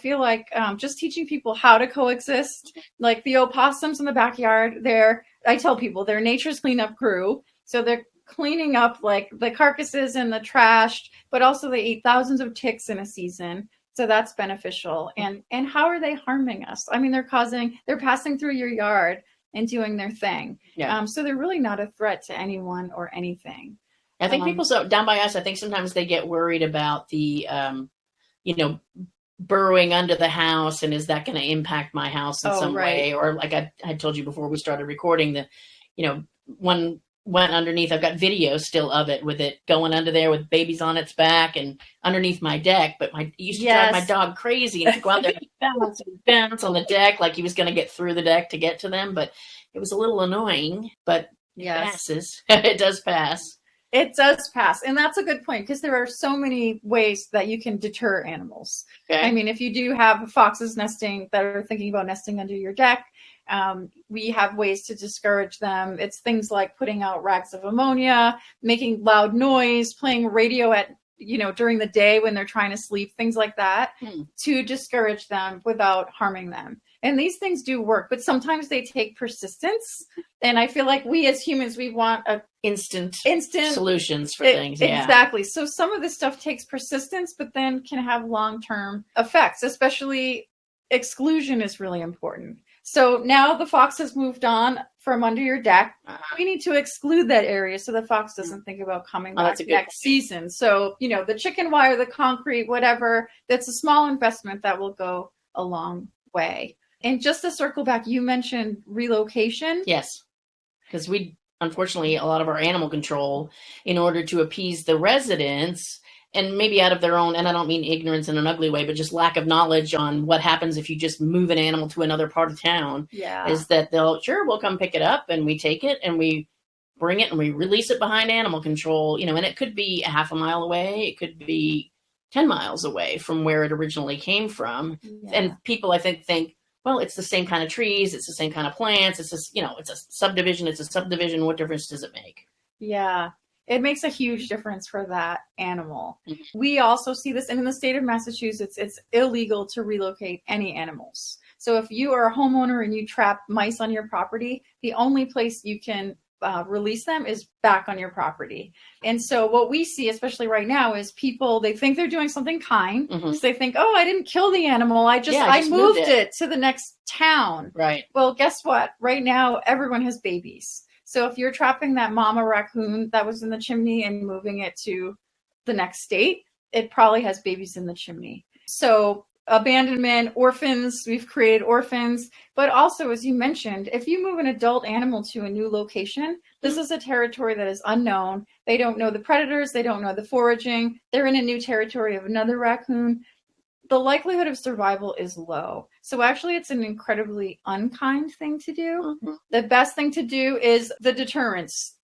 feel like just teaching people how to coexist, like the opossums in the backyard, I tell people they're nature's cleanup crew. So they're cleaning up like the carcasses and the trash, but also they eat thousands of ticks in a season. So that's beneficial. And how are they harming us? I mean, they're passing through your yard and doing their thing. Yeah. So they're really not a threat to anyone or anything. I think people down by us, I think sometimes they get worried about the, you know, burrowing under the house, and is that going to impact my house in some way? Or like I told you before we started recording, one went underneath. I've got video still of it, with it going under there with babies on its back and underneath my deck. But it used to drive my dog crazy, and to go out there and bounce on the deck like he was going to get through the deck to get to them. But it was a little annoying, but it passes. It does pass. It does pass. And that's a good point, because there are so many ways that you can deter animals. Okay. I mean, if you do have foxes nesting that are thinking about nesting under your deck, we have ways to discourage them. It's things like putting out rags of ammonia, making loud noise, playing radio at during the day when they're trying to sleep, things like that, to discourage them without harming them. And these things do work, but sometimes they take persistence. And I feel like we as humans, we want instant solutions for things. Yeah. Exactly. So some of this stuff takes persistence, but then can have long-term effects, especially exclusion is really important. So now the fox has moved on from under your deck. We need to exclude that area so the fox doesn't think about coming back next season. So, the chicken wire, the concrete, whatever, that's a small investment that will go a long way. And just to circle back, you mentioned relocation. Yes, because unfortunately, a lot of our animal control, in order to appease the residents, and maybe out of their own, and I don't mean ignorance in an ugly way, but just lack of knowledge on what happens if you just move an animal to another part of town, is that we'll come pick it up, and we take it and we bring it and we release it behind animal control, and it could be a half a mile away. It could be 10 miles away from where it originally came from. Yeah. And people, I think, well, it's the same kind of trees. It's the same kind of plants. It's just, it's a subdivision. It's a subdivision. What difference does it make? Yeah. It makes a huge difference for that animal. Mm-hmm. We also see this, and in the state of Massachusetts, it's illegal to relocate any animals. So if you are a homeowner and you trap mice on your property, the only place you can release them is back on your property. And so what we see, especially right now, is people, they think they're doing something kind. Mm-hmm. So they think, I didn't kill the animal. I moved it to the next town. Right. Well, guess what? Right now, everyone has babies. So if you're trapping that mama raccoon that was in the chimney and moving it to the next state, it probably has babies in the chimney. So abandonment, orphans, we've created orphans. But also, as you mentioned, if you move an adult animal to a new location, this is a territory that is unknown. They don't know the predators. They don't know the foraging. They're in a new territory of another raccoon. The likelihood of survival is low. So actually, it's an incredibly unkind thing to do. Mm-hmm. The best thing to do is the deterrence.